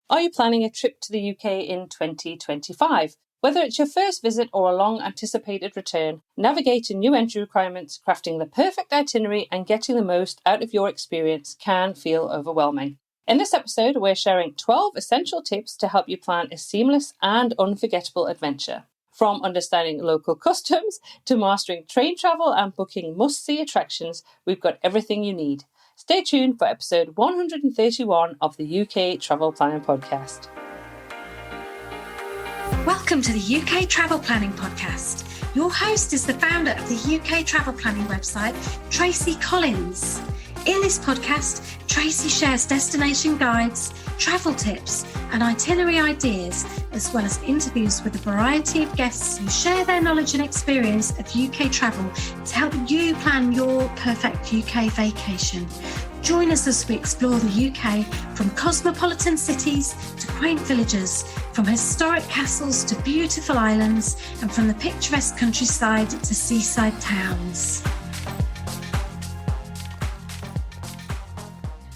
Are you planning a trip to the UK in 2025? Whether it's your first visit or a long anticipated return, navigating new entry requirements, crafting the perfect itinerary, and getting the most out of your experience can feel overwhelming. In this episode, we're sharing 12 essential tips to help you plan a seamless and unforgettable adventure. From understanding local customs to mastering train travel and booking must-see attractions, we've got everything you need. Stay tuned for episode 131 of the UK Travel Planning Podcast. Welcome to the UK Travel Planning Podcast. Your host is the founder of the UK Travel Planning website, Tracy Collins. In this podcast, Tracy shares destination guides, travel tips, and itinerary ideas, as well as interviews with a variety of guests who share their knowledge and experience of UK travel to help you plan your perfect UK vacation. Join us as we explore the UK from cosmopolitan cities to quaint villages, from historic castles to beautiful islands, and from the picturesque countryside to seaside towns.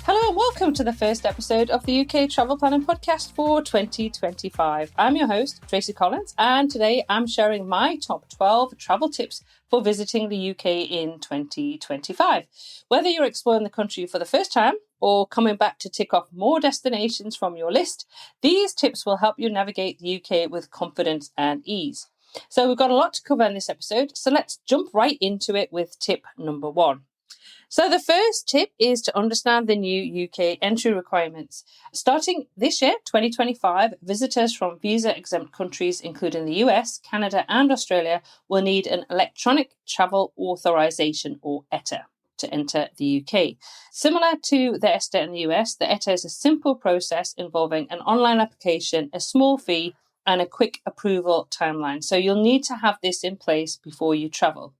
Hello and welcome to the first episode of the UK Travel Planning Podcast for 2025. I'm your host, Tracy Collins, and today I'm sharing my top 12 travel tips for visiting the UK in 2025. Whether you're exploring the country for the first time or coming back to tick off more destinations from your list, these tips will help you navigate the UK with confidence and ease. So we've got a lot to cover in this episode, so let's jump right into it with tip number 1. So the first tip is to understand the new UK entry requirements. Starting this year, 2025, visitors from visa-exempt countries, including the US, Canada and Australia, will need an electronic travel authorization, or ETA, to enter the UK. Similar to the ESTA in the US, the ETA is a simple process involving an online application, a small fee, and a quick approval timeline. So you'll need to have this in place before you travel.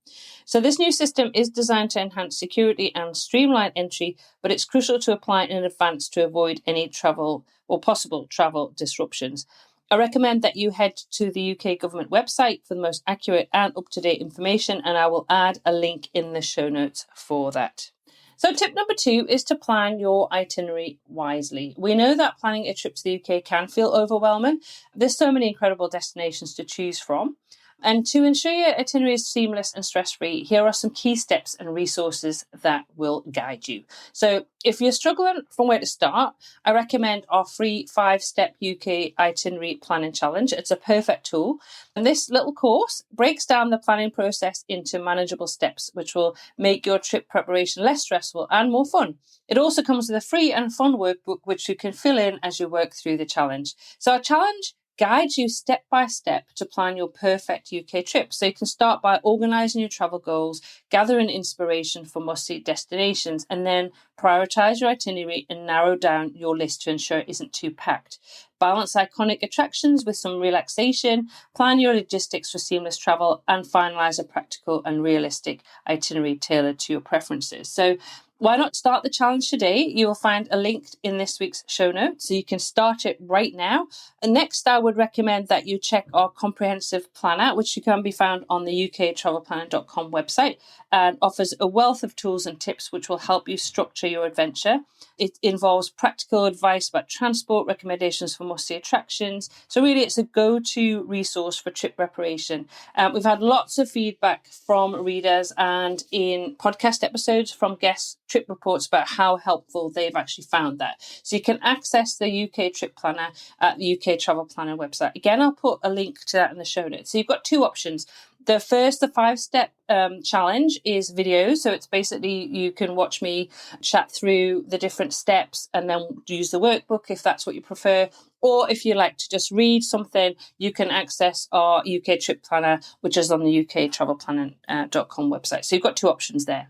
So this new system is designed to enhance security and streamline entry, but it's crucial to apply in advance to avoid any travel or possible travel disruptions. I recommend that you head to the UK government website for the most accurate and up-to-date information, and I will add a link in the show notes for that. So tip number 2 is to plan your itinerary wisely. We know that planning a trip to the UK can feel overwhelming. There's so many incredible destinations to choose from. And to ensure your itinerary is seamless and stress-free, here are some key steps and resources that will guide you. So if you're struggling from where to start, I recommend our free 5-step UK itinerary planning challenge. It's a perfect tool. And this little course breaks down the planning process into manageable steps, which will make your trip preparation less stressful and more fun. It also comes with a free and fun workbook, which you can fill in as you work through the challenge. So our challenge guides you step by step to plan your perfect UK trip. So you can start by organising your travel goals, gathering inspiration for must-see destinations, and then prioritise your itinerary and narrow down your list to ensure it isn't too packed. Balance iconic attractions with some relaxation, plan your logistics for seamless travel, and finalise a practical and realistic itinerary tailored to your preferences. So why not start the challenge today? You will find a link in this week's show notes, so you can start it right now. And next, I would recommend that you check our comprehensive planner, which you can be found on the uktravelplanner.com website, and offers a wealth of tools and tips which will help you structure your adventure. It involves practical advice about transport, recommendations for must-see attractions. So really, it's a go-to resource for trip preparation. We've had lots of feedback from readers and in podcast episodes from guests, trip reports about how helpful they've actually found that. So you can access the UK Trip Planner at the UK Travel Planner website. Again, I'll put a link to that in the show notes. So you've got 2 options. The 5-step challenge is videos. So it's basically you can watch me chat through the different steps and then use the workbook if that's what you prefer. Or if you like to just read something, you can access our UK Trip Planner, which is on the uktravelplanner.com website. So you've got 2 options there.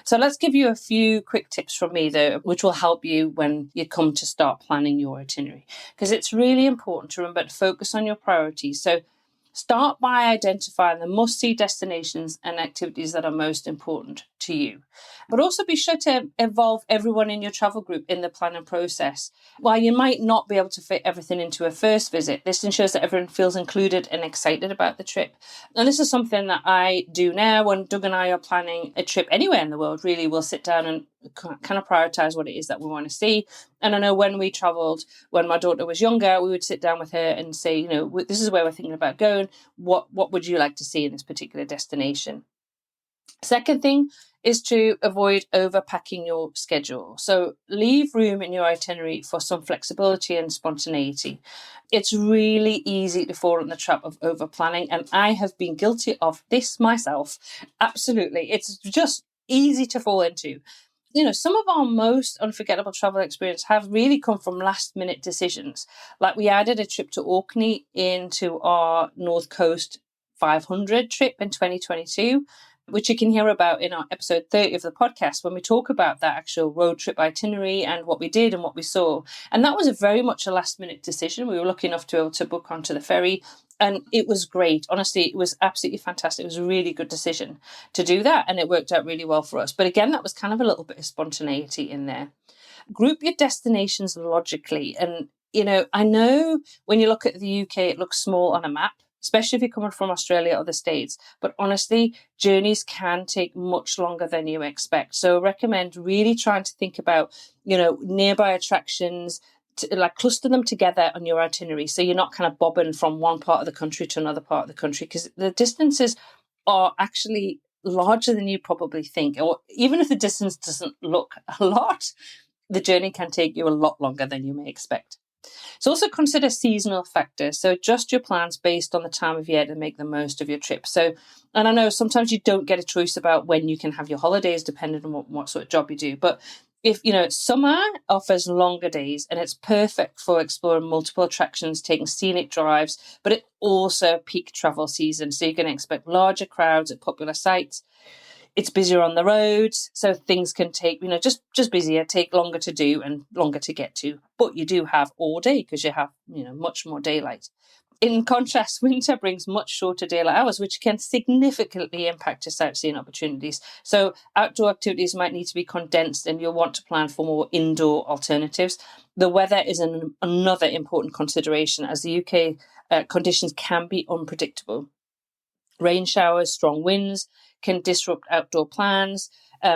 So let's give you a few quick tips from me, though, which will help you when you come to start planning your itinerary. Because it's really important to remember to focus on your priorities. So start by identifying the must-see destinations and activities that are most important to you. But also be sure to involve everyone in your travel group in the planning process. While you might not be able to fit everything into a first visit, this ensures that everyone feels included and excited about the trip. And this is something that I do now when Doug and I are planning a trip anywhere in the world. Really, we'll sit down and kind of prioritize what it is that we want to see. And I know when we traveled, when my daughter was younger, we would sit down with her and say, you know, this is where we're thinking about going. What would you like to see in this particular destination? Second thing is to avoid overpacking your schedule. So leave room in your itinerary for some flexibility and spontaneity. It's really easy to fall in the trap of over planning, and I have been guilty of this myself. Absolutely. It's just easy to fall into. You know, some of our most unforgettable travel experience have really come from last minute decisions. Like we added a trip to Orkney into our North Coast 500 trip in 2022, which you can hear about in our episode 30 of the podcast when we talk about that actual road trip itinerary and what we did and what we saw. And that was a very much a last minute decision. We were lucky enough to be able to book onto the ferry, and it was great. Honestly, it was absolutely fantastic. It was a really good decision to do that, and it worked out really well for us. But again, that was kind of a little bit of spontaneity in there. Group your destinations logically. And, you know, I know when you look at the UK, it looks small on a map, especially if you're coming from Australia or the States. But honestly, journeys can take much longer than you expect. So I recommend really trying to think about, you know, nearby attractions, to, like, cluster them together on your itinerary. So you're not kind of bobbing from one part of the country to another part of the country, because the distances are actually larger than you probably think. Or even if the distance doesn't look a lot, the journey can take you a lot longer than you may expect. So also consider seasonal factors. So adjust your plans based on the time of year to make the most of your trip. So, and I know sometimes you don't get a choice about when you can have your holidays depending on what sort of job you do. But if, you know, summer offers longer days and it's perfect for exploring multiple attractions, taking scenic drives, but it also peak travel season. So you're going to expect larger crowds at popular sites. It's busier on the roads, so things can take, you know, just busier, take longer to do and longer to get to. But you do have all day because you have, you know, much more daylight. In contrast, winter brings much shorter daylight hours, which can significantly impact your sightseeing opportunities. So outdoor activities might need to be condensed, and you'll want to plan for more indoor alternatives. The weather is another important consideration, as the UK conditions can be unpredictable. Rain showers, strong winds can disrupt outdoor plans.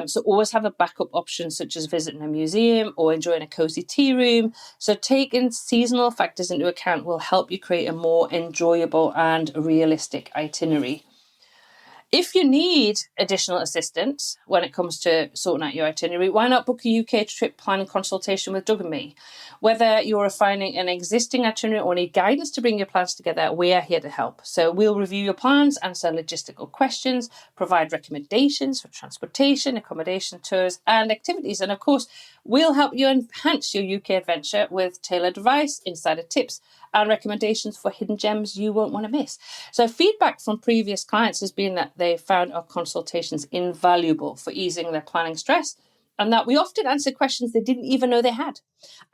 So always have a backup option, such as visiting a museum or enjoying a cozy tea room. So taking seasonal factors into account will help you create a more enjoyable and realistic itinerary. If you need additional assistance when it comes to sorting out your itinerary, why not book a UK trip planning consultation with Doug and me? Whether you're refining an existing itinerary or need guidance to bring your plans together, we are here to help. So we'll review your plans, answer logistical questions, provide recommendations for transportation, accommodation, tours, and activities. And of course, we'll help you enhance your UK adventure with tailored advice, insider tips, and recommendations for hidden gems you won't want to miss. So feedback from previous clients has been that they found our consultations invaluable for easing their planning stress, and that we often answer questions they didn't even know they had.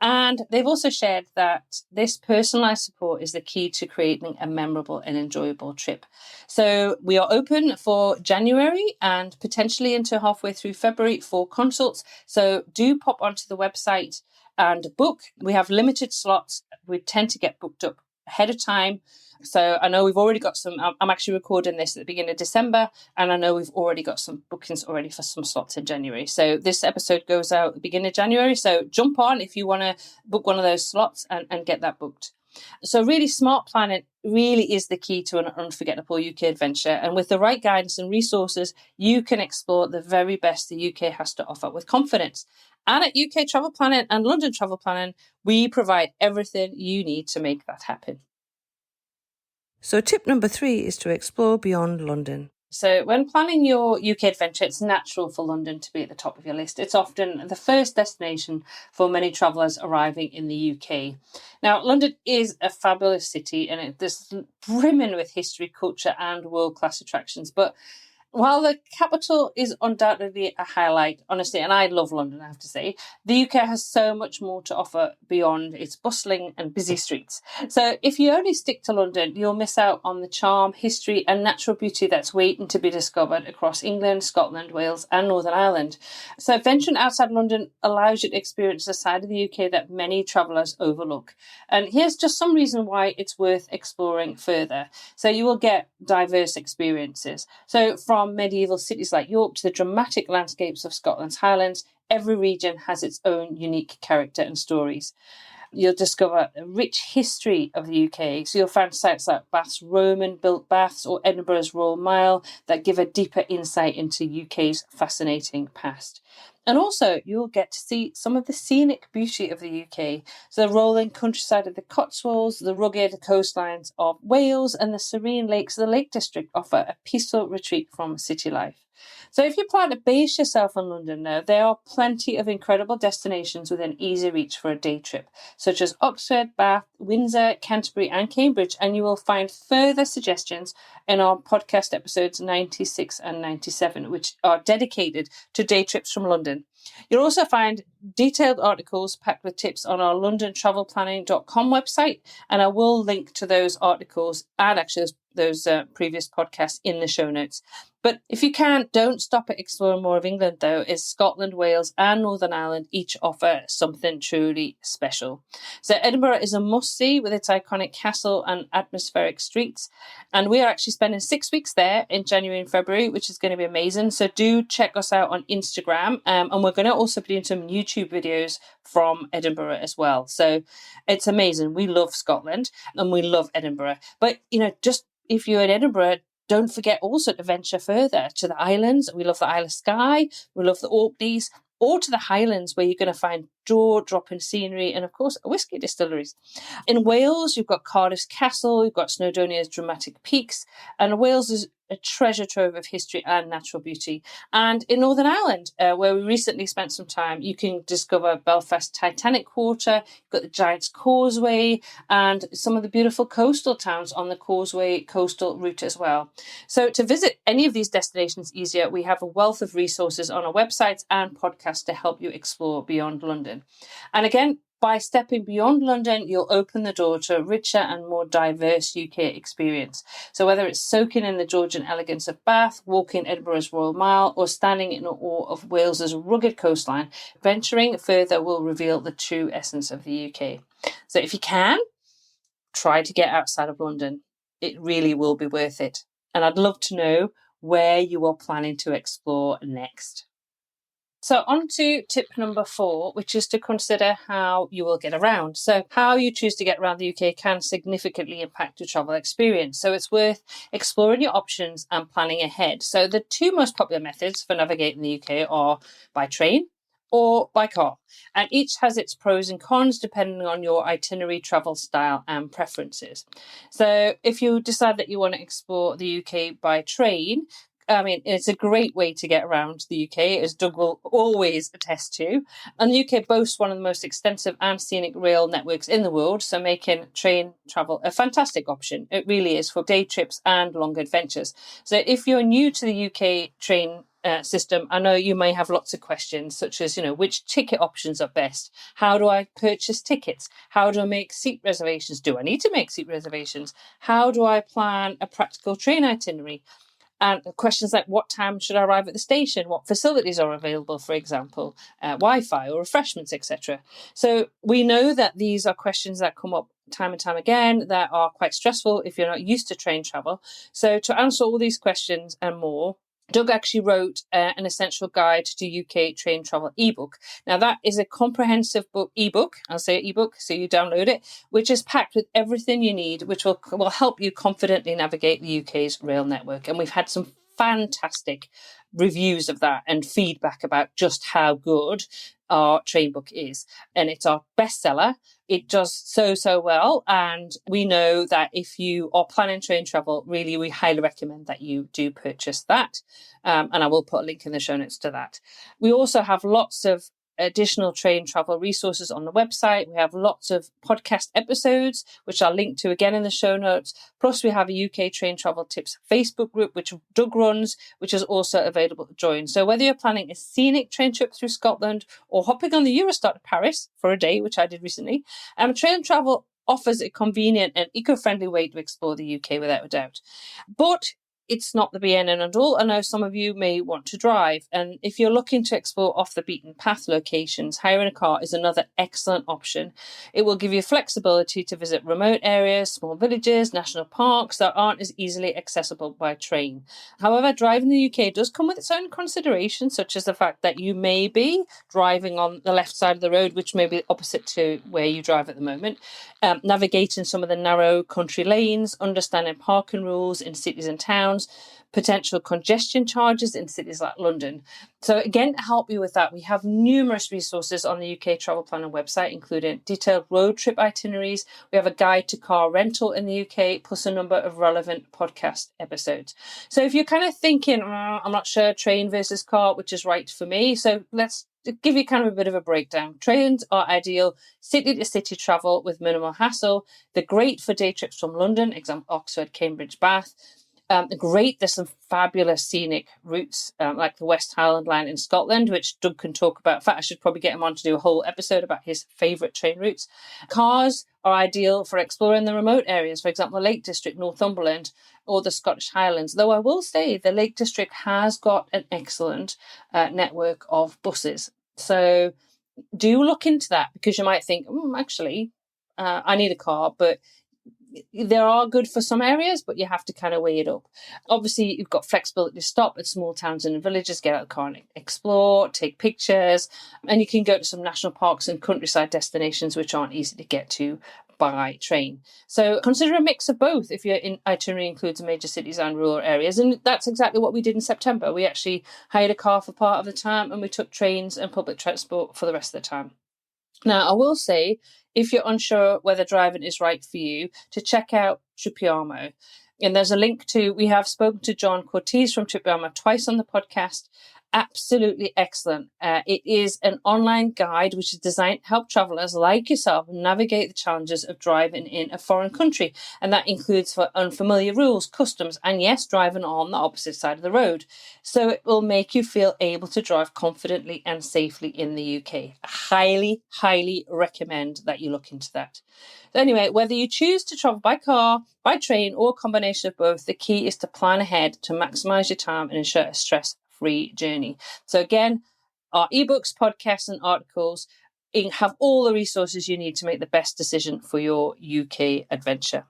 And they've also shared that this personalised support is the key to creating a memorable and enjoyable trip. So we are open for January and potentially into halfway through February for consults. So do pop onto the website and book. We have limited slots. We tend to get booked up ahead of time. So I know we've already got some, I'm actually recording this at the beginning of December, and I know we've already got some bookings already for some slots in January. So this episode goes out at the beginning of January. So jump on if you want to book one of those slots and get that booked. So really, smart planning really is the key to an unforgettable UK adventure. And with the right guidance and resources, you can explore the very best the UK has to offer with confidence. And at UK Travel Planning and London Travel Planning, we provide everything you need to make that happen. So tip number 3 is to explore beyond London. So when planning your UK adventure, it's natural for London to be at the top of your list. It's often the first destination for many travellers arriving in the UK. Now, London is a fabulous city, and it's brimming with history, culture, and world-class attractions. But while the capital is undoubtedly a highlight, honestly, and I love London, I have to say, the UK has so much more to offer beyond its bustling and busy streets. So if you only stick to London, you'll miss out on the charm, history, and natural beauty that's waiting to be discovered across England, Scotland, Wales, and Northern Ireland. So venturing outside London allows you to experience a side of the UK that many travellers overlook. And here's just some reason why it's worth exploring further. So you will get diverse experiences. So from medieval cities like York to the dramatic landscapes of Scotland's Highlands, Every region has its own unique character and stories. You'll discover a rich history of the UK. So you'll find sites like Bath's Roman-built baths or Edinburgh's Royal Mile that give a deeper insight into UK's fascinating past. And also, you'll get to see some of the scenic beauty of the UK. So the rolling countryside of the Cotswolds, the rugged coastlines of Wales, and the serene lakes of the Lake District offer a peaceful retreat from city life. So if you plan to base yourself in London now, there are plenty of incredible destinations within easy reach for a day trip, such as Oxford, Bath, Windsor, Canterbury and Cambridge, and you will find further suggestions in our podcast episodes 96 and 97, which are dedicated to day trips from London. You'll also find detailed articles packed with tips on our londontravelplanning.com website, and I will link to those articles and actually those previous podcasts in the show notes. But if you can, don't stop at exploring more of England, though, as Scotland, Wales and Northern Ireland each offer something truly special. So Edinburgh is a must-see with its iconic castle and atmospheric streets. And we are actually spending 6 weeks there in January and February, which is going to be amazing. So do check us out on Instagram. And we're going to also be doing some YouTube videos from Edinburgh as well. So it's amazing. We love Scotland and we love Edinburgh. But, just if you're in Edinburgh, don't forget also to venture further to the islands. We love the Isle of Skye, we love the Orkneys, or to the Highlands where you're going to find jaw-dropping scenery and, of course, whisky distilleries. In Wales, you've got Cardiff's castle, you've got Snowdonia's dramatic peaks, and Wales is a treasure trove of history and natural beauty. And in Northern Ireland, where we recently spent some time, you can discover Belfast's Titanic Quarter, you've got the Giant's Causeway, and some of the beautiful coastal towns on the Causeway coastal route as well. So to visit any of these destinations easier, we have a wealth of resources on our websites and podcasts to help you explore beyond London. And again, by stepping beyond London, you'll open the door to a richer and more diverse UK experience. So whether it's soaking in the Georgian elegance of Bath, walking Edinburgh's Royal Mile, or standing in awe of Wales's rugged coastline, venturing further will reveal the true essence of the UK. So if you can, try to get outside of London. It really will be worth it. And I'd love to know where you are planning to explore next. So on to tip number 4, which is to consider how you will get around. So how you choose to get around the UK can significantly impact your travel experience. So it's worth exploring your options and planning ahead. So the 2 most popular methods for navigating the UK are by train or by car. And each has its pros and cons depending on your itinerary, travel style and preferences. So if you decide that you want to explore the UK by train, it's a great way to get around the UK, as Doug will always attest to. And the UK boasts one of the most extensive and scenic rail networks in the world, so making train travel a fantastic option. It really is for day trips and long adventures. So if you're new to the UK train system, I know you may have lots of questions, such as, which ticket options are best? How do I purchase tickets? How do I make seat reservations? Do I need to make seat reservations? How do I plan a practical train itinerary? And questions like what time should I arrive at the station? What facilities are available, for example, Wi-Fi or refreshments, etc. So we know that these are questions that come up time and time again that are quite stressful if you're not used to train travel. So to answer all these questions and more, Doug actually wrote an essential guide to UK train travel ebook. Now that is a comprehensive ebook, I'll say ebook, so you download it, which is packed with everything you need, which will help you confidently navigate the UK's rail network. And we've had some fantastic reviews of that and feedback about just how good our train book is. And it's our bestseller. It does so well. And we know that if you are planning train travel, really, we highly recommend that you do purchase that. And I will put a link in the show notes to that. We also have lots of additional train travel resources on the website. We have lots of podcast episodes, which I'll link to again in the show notes. Plus, we have a UK Train Travel Tips Facebook group, which Doug runs, which is also available to join. So whether you're planning a scenic train trip through Scotland or hopping on the Eurostar to Paris for a day, which I did recently, train travel offers a convenient and eco-friendly way to explore the UK without a doubt. But it's not the be end and end all. I know some of you may want to drive, and if you're looking to explore off the beaten path locations, hiring a car is another excellent option. It will give you flexibility to visit remote areas, small villages, national parks that aren't as easily accessible by train. However, driving in the UK does come with its own considerations, such as the fact that you may be driving on the left side of the road, which may be opposite to where you drive at the moment, navigating some of the narrow country lanes, understanding parking rules in cities and towns, potential congestion charges in cities like London. So again, to help you with that, we have numerous resources on the UK Travel Planning website, including detailed road trip itineraries. We have a guide to car rental in the UK, plus a number of relevant podcast episodes. So if you're kind of thinking, I'm not sure, train versus car, which is right for me. So let's give you kind of a bit of a breakdown. Trains are ideal city to city travel with minimal hassle. They're great for day trips from London, example Oxford, Cambridge, Bath. Great, there's some fabulous scenic routes like the West Highland Line in Scotland, which Doug can talk about. In fact, I should probably get him on to do a whole episode about his favourite train routes. Cars are ideal for exploring the remote areas, for example, the Lake District, Northumberland, or the Scottish Highlands. Though I will say the Lake District has got an excellent network of buses. So do look into that, because you might think, actually, I need a car, but they are good for some areas, but you have to kind of weigh it up. Obviously, you've got flexibility to stop at small towns and villages, get out of the car and explore, take pictures, and you can go to some national parks and countryside destinations which aren't easy to get to by train. So consider a mix of both if your itinerary includes major cities and rural areas. And that's exactly what we did in September. We actually hired a car for part of the time, and we took trains and public transport for the rest of the time. Now, I will say, if you're unsure whether driving is right for you, to check out Tripiamo. And there's a link to, we have spoken to John Cortez from Tripiamo twice on the podcast. Absolutely excellent. It is an online guide which is designed to help travellers like yourself navigate the challenges of driving in a foreign country. And that includes for unfamiliar rules, customs, and yes, driving on the opposite side of the road. So it will make you feel able to drive confidently and safely in the UK. I highly, highly recommend that you look into that. Anyway, whether you choose to travel by car, by train, or a combination of both, the key is to plan ahead to maximise your time and ensure a stress-free journey. So again, our ebooks, podcasts, and articles have all the resources you need to make the best decision for your UK adventure.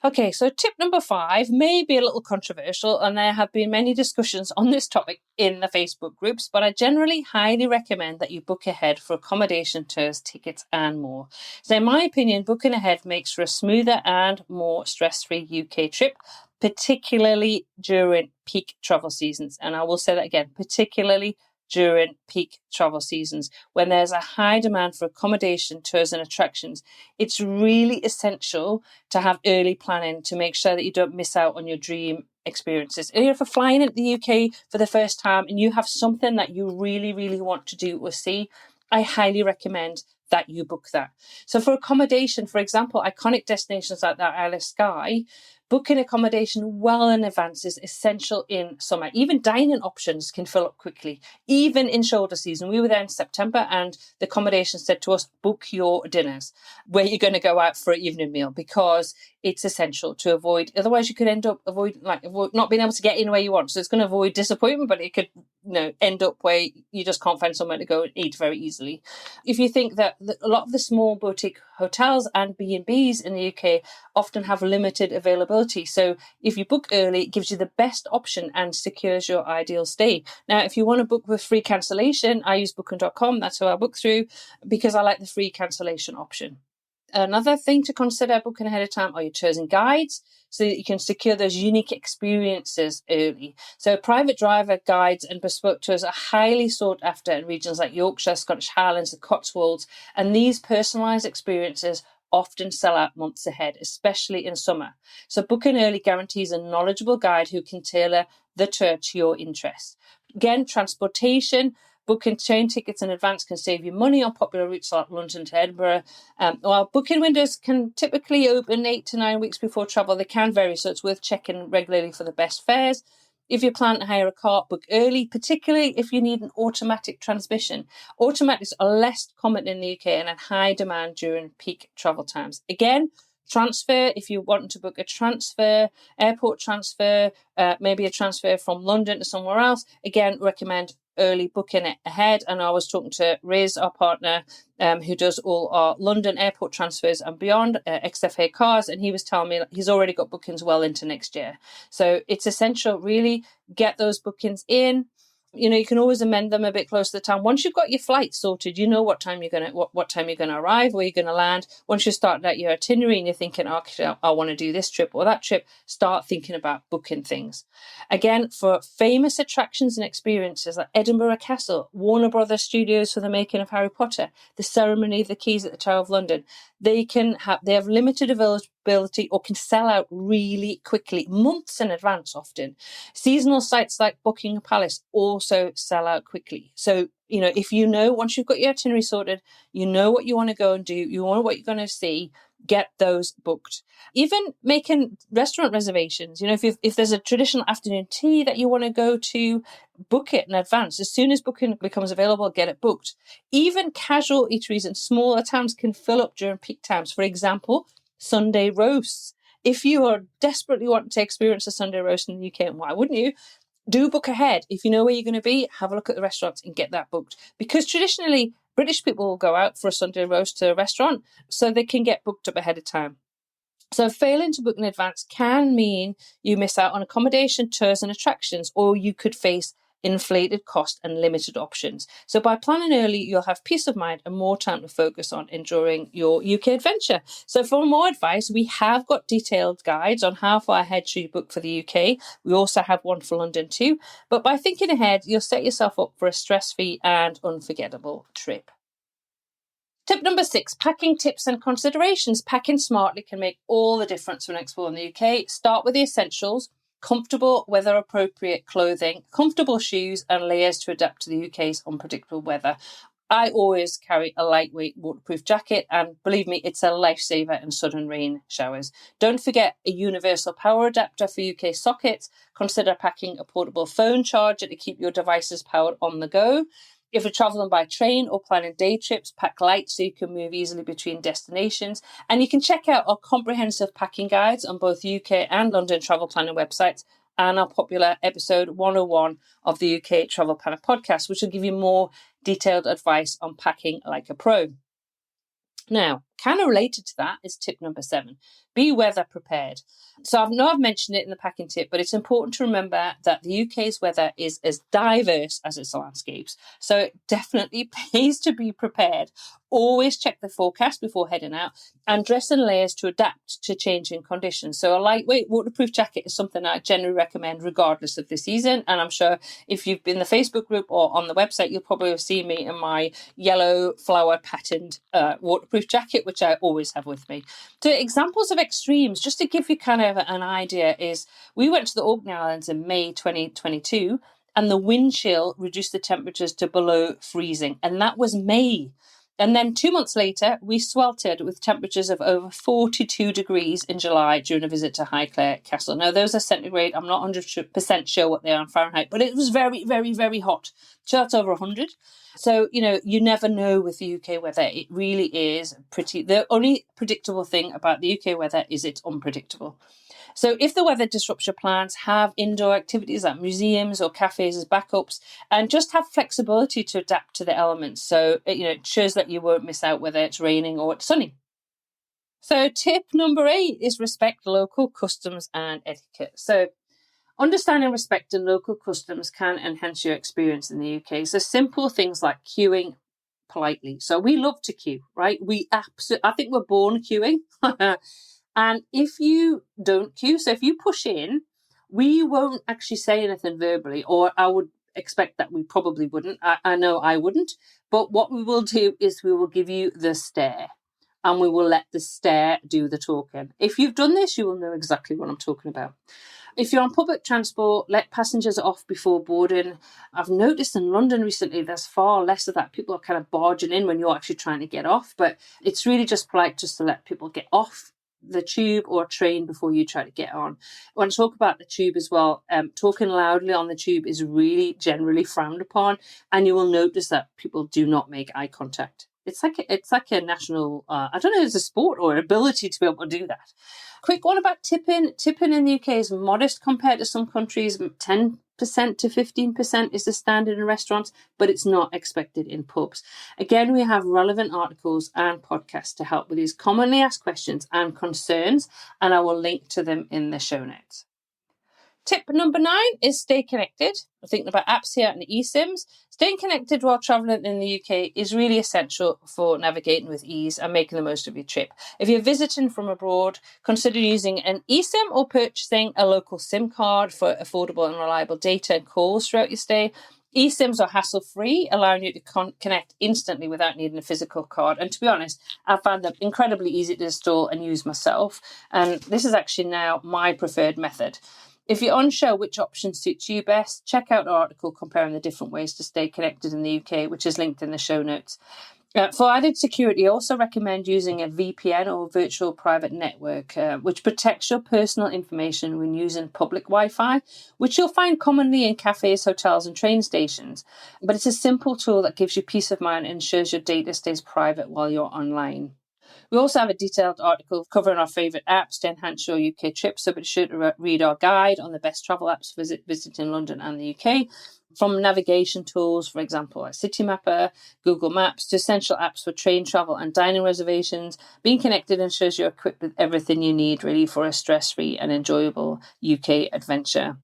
Okay, so tip number 5 may be a little controversial, and there have been many discussions on this topic in the Facebook groups, but I generally highly recommend that you book ahead for accommodation, tours, tickets, and more. So in my opinion, booking ahead makes for a smoother and more stress-free UK trip, particularly during peak travel seasons. And I will say that again, particularly during peak travel seasons, when there's a high demand for accommodation, tours, and attractions. It's really essential to have early planning to make sure that you don't miss out on your dream experiences. And if you're flying into the UK for the first time and you have something that you really, really want to do or see, I highly recommend that you book that. So for accommodation, for example, iconic destinations like that Isle of Skye, booking accommodation well in advance is essential in summer. Even dining options can fill up quickly, even in shoulder season. We were there in September and the accommodation said to us, book your dinners where you're going to go out for an evening meal, because it's essential to avoid. Otherwise, you could end up avoid not being able to get in where you want. So it's going to avoid disappointment, but it could end up where you just can't find somewhere to go and eat very easily. If you think that a lot of the small boutique hotels and B&Bs in the UK often have limited availability. So if you book early, it gives you the best option and secures your ideal stay. Now, if you want to book with free cancellation, I use booking.com. That's who I book through, because I like the free cancellation option. Another thing to consider booking ahead of time are your tours and guides, so that you can secure those unique experiences early. So private driver guides and bespoke tours are highly sought after in regions like Yorkshire, Scottish Highlands, the Cotswolds, and these personalised experiences often sell out months ahead, especially in summer. So booking early guarantees a knowledgeable guide who can tailor the tour to your interests. Again, transportation. Booking train tickets in advance can save you money on popular routes like London to Edinburgh. While booking windows can typically open 8 to 9 weeks before travel, they can vary, so it's worth checking regularly for the best fares. If you plan to hire a car, book early, particularly if you need an automatic transmission. Automatics are less common in the UK and in high demand during peak travel times. Again, Transfer, if you want to book a transfer, airport transfer, maybe a transfer from London to somewhere else, again, recommend early booking it ahead. And I was talking to Riz, our partner, who does all our London airport transfers and beyond, XFA cars, and he was telling me he's already got bookings well into next year. So it's essential, really get those bookings in. You can always amend them a bit closer to the time. Once you've got your flight sorted, you know what time you're gonna arrive, where you're gonna land. Once you start out your itinerary and you're thinking, okay, I want to do this trip or that trip, start thinking about booking things. Again, for famous attractions and experiences like Edinburgh Castle, Warner Brothers Studios for the making of Harry Potter, the ceremony of the keys at the Tower of London, they have limited availability or can sell out really quickly, months in advance often. Seasonal sites like Buckingham Palace also sell out quickly. So, if once you've got your itinerary sorted, you know what you want to go and do, you know what you're going to see, get those booked. Even making restaurant reservations, if there's a traditional afternoon tea that you want to go to, book it in advance. As soon as booking becomes available, get it booked. Even casual eateries in smaller towns can fill up during peak times. For example, Sunday roasts. If you are desperately wanting to experience a Sunday roast in the UK, and why wouldn't you? Do book ahead. If you know where you're going to be, have a look at the restaurants and get that booked. Because traditionally, British people will go out for a Sunday roast to a restaurant, so they can get booked up ahead of time. So failing to book in advance can mean you miss out on accommodation, tours and attractions, or you could face inflated cost and limited options. So by planning early, you'll have peace of mind and more time to focus on enjoying your UK adventure. So for more advice, we have got detailed guides on how far ahead should you book for the UK. We also have one for London too. But by thinking ahead, you'll set yourself up for a stress-free and unforgettable trip. Tip number 6, packing tips and considerations. Packing smartly can make all the difference when exploring the UK. Start with the essentials: comfortable, weather-appropriate clothing, comfortable shoes, and layers to adapt to the UK's unpredictable weather. I always carry a lightweight waterproof jacket, and believe me, it's a lifesaver in sudden rain showers. Don't forget a universal power adapter for UK sockets. Consider packing a portable phone charger to keep your devices powered on the go. If you're traveling by train or planning day trips, pack light so you can move easily between destinations. And you can check out our comprehensive packing guides on both UK and London travel planning websites, and our popular episode 101 of the UK Travel Planner podcast, which will give you more detailed advice on packing like a pro. Now, kind of related to that is tip number 7, be weather prepared. So I've mentioned it in the packing tip, but it's important to remember that the UK's weather is as diverse as its landscapes. So it definitely pays to be prepared. Always check the forecast before heading out and dress in layers to adapt to changing conditions. So a lightweight waterproof jacket is something I generally recommend regardless of the season. And I'm sure if you've been in the Facebook group or on the website, you'll probably have seen me in my yellow flower patterned waterproof jacket, which I always have with me. So examples of extremes, just to give you kind of an idea, is we went to the Orkney Islands in May 2022 and the wind chill reduced the temperatures to below freezing. And that was May. And then 2 months later, we sweltered with temperatures of over 42 degrees in July during a visit to Highclere Castle. Now, those are centigrade. I'm not 100% sure what they are in Fahrenheit, but it was very, very, very hot. So that's over 100. So, you never know with the UK weather. It really is the only predictable thing about the UK weather is it's unpredictable. So if the weather disrupts your plans, have indoor activities like museums or cafes as backups, and just have flexibility to adapt to the elements. So, it shows that you won't miss out whether it's raining or it's sunny. So tip number 8 is respect local customs and etiquette. So understanding and respecting local customs can enhance your experience in the UK. So simple things like queuing politely. So we love to queue, right? I think we're born queuing. And if you don't queue, so if you push in, we won't actually say anything verbally, or I would expect that we probably wouldn't. I know I wouldn't. But what we will do is we will give you the stare, and we will let the stare do the talking. If you've done this, you will know exactly what I'm talking about. If you're on public transport, let passengers off before boarding. I've noticed in London recently, there's far less of that. People are kind of barging in when you're actually trying to get off. But it's really just polite just to let people get off the tube or train before you try to get on. When I talk about the tube as well, talking loudly on the tube is really generally frowned upon. And you will notice that people do not make eye contact. it's like a national, I don't know if it's a sport or ability to be able to do that. Quick one about tipping. Tipping in the UK is modest compared to some countries. 10% to 15% is the standard in restaurants, but it's not expected in pubs. Again, we have relevant articles and podcasts to help with these commonly asked questions and concerns, and I will link to them in the show notes. Tip number 9 is stay connected. We're thinking about apps here and eSIMs. Staying connected while travelling in the UK is really essential for navigating with ease and making the most of your trip. If you're visiting from abroad, consider using an eSIM or purchasing a local SIM card for affordable and reliable data and calls throughout your stay. eSIMs are hassle-free, allowing you to connect instantly without needing a physical card. And to be honest, I found them incredibly easy to install and use myself. And this is actually now my preferred method. If you're unsure which option suits you best, check out our article comparing the different ways to stay connected in the UK, which is linked in the show notes. For added security, I also recommend using a VPN or virtual private network, which protects your personal information when using public Wi-Fi, which you'll find commonly in cafes, hotels, and train stations. But it's a simple tool that gives you peace of mind and ensures your data stays private while you're online. We also have a detailed article covering our favourite apps to enhance your UK trip, so be sure to read our guide on the best travel apps for visiting London and the UK. From navigation tools, for example, like Citymapper, Google Maps, to essential apps for train travel and dining reservations, being connected ensures you're equipped with everything you need really for a stress-free and enjoyable UK adventure.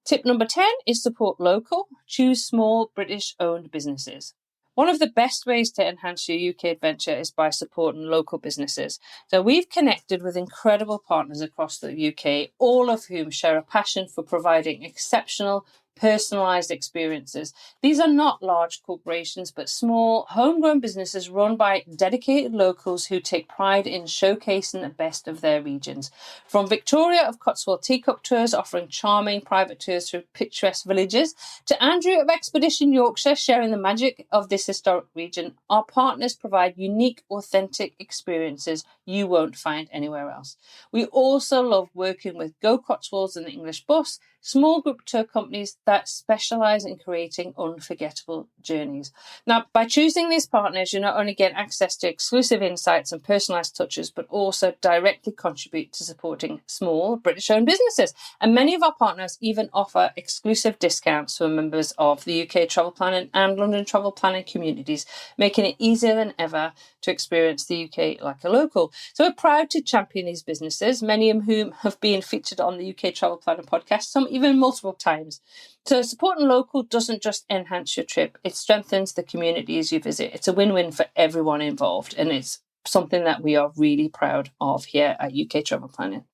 Tip number 10 is support local. Choose small British-owned businesses. One of the best ways to enhance your UK adventure is by supporting local businesses. So we've connected with incredible partners across the UK, all of whom share a passion for providing exceptional, personalised experiences. These are not large corporations, but small, homegrown businesses run by dedicated locals who take pride in showcasing the best of their regions. From Victoria of Cotswold Teacup Tours, offering charming private tours through picturesque villages, to Andrew of Expedition Yorkshire, sharing the magic of this historic region, our partners provide unique, authentic experiences you won't find anywhere else. We also love working with Go Cotswolds and the English Bus, small group tour companies that specialise in creating unforgettable journeys. Now, by choosing these partners, you not only get access to exclusive insights and personalised touches, but also directly contribute to supporting small British-owned businesses. And many of our partners even offer exclusive discounts for members of the UK travel planning and London travel planning communities, making it easier than ever to experience the UK like a local. So we're proud to champion these businesses, many of whom have been featured on the UK Travel Planner podcast, some even multiple times. So supporting local doesn't just enhance your trip, it strengthens the communities you visit. It's a win-win for everyone involved, and it's something that we are really proud of here at UK Travel Planning.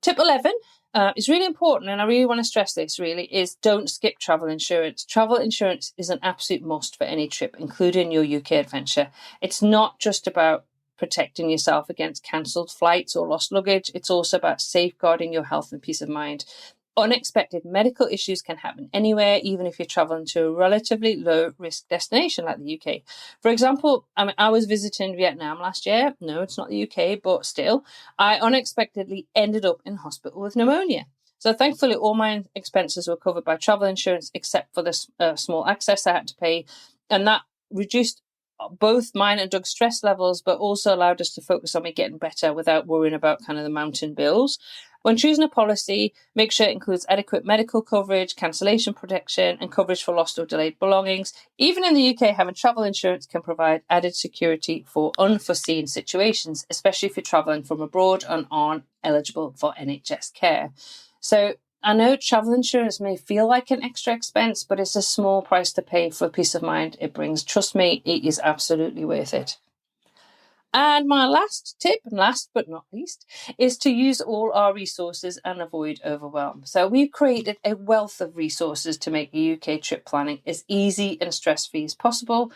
Tip 11 is really important, and I really want to stress this really, is don't skip travel insurance. Travel insurance is an absolute must for any trip, including your UK adventure. It's not just about protecting yourself against cancelled flights or lost luggage. It's also about safeguarding your health and peace of mind. Unexpected medical issues can happen anywhere, even if you're traveling to a relatively low-risk destination like the UK. For example, I was visiting Vietnam last year. No, it's not the UK, but still, I unexpectedly ended up in hospital with pneumonia. So thankfully, all my expenses were covered by travel insurance, except for the small excess I had to pay. And that reduced both mine and Doug's stress levels, but also allowed us to focus on me getting better without worrying about kind of the mountain bills. When choosing a policy, make sure it includes adequate medical coverage, cancellation protection, and coverage for lost or delayed belongings. Even in the UK, having travel insurance can provide added security for unforeseen situations, especially if you're travelling from abroad and aren't eligible for NHS care. So I know travel insurance may feel like an extra expense, but it's a small price to pay for peace of mind it brings. Trust me, it is absolutely worth it. And my last tip, and last but not least, is to use all our resources and avoid overwhelm. So we've created a wealth of resources to make the UK trip planning as easy and stress-free as possible,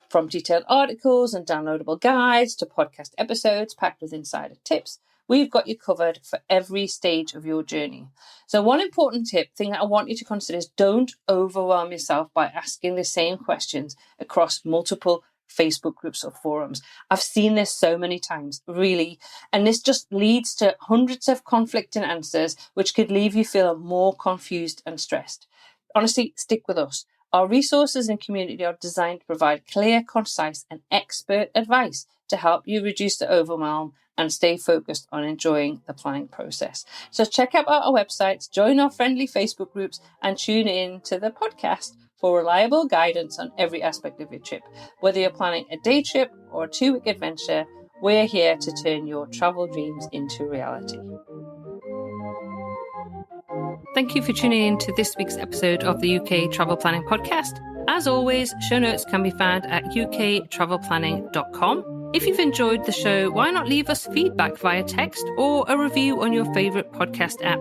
from detailed articles and downloadable guides to podcast episodes packed with insider tips. We've got you covered for every stage of your journey. So one important thing that I want you to consider is don't overwhelm yourself by asking the same questions across multiple Facebook groups or forums. I've seen this so many times, really, and this just leads to hundreds of conflicting answers, which could leave you feeling more confused and stressed. Honestly, stick with us. Our resources and community are designed to provide clear, concise, and expert advice to help you reduce the overwhelm and stay focused on enjoying the planning process. So check out our websites, join our friendly Facebook groups, and tune in to the podcast for reliable guidance on every aspect of your trip. Whether you're planning a day trip or a 2-week adventure, we're here to turn your travel dreams into reality. Thank you for tuning in to this week's episode of the UK Travel Planning Podcast. As always, show notes can be found at uktravelplanning.com. If you've enjoyed the show, why not leave us feedback via text or a review on your favourite podcast app?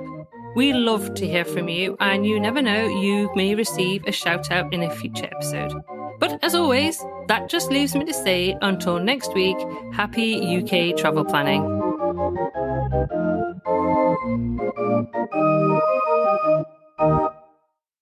We love to hear from you, and you never know, you may receive a shout out in a future episode. But as always, that just leaves me to say, until next week, happy UK travel planning.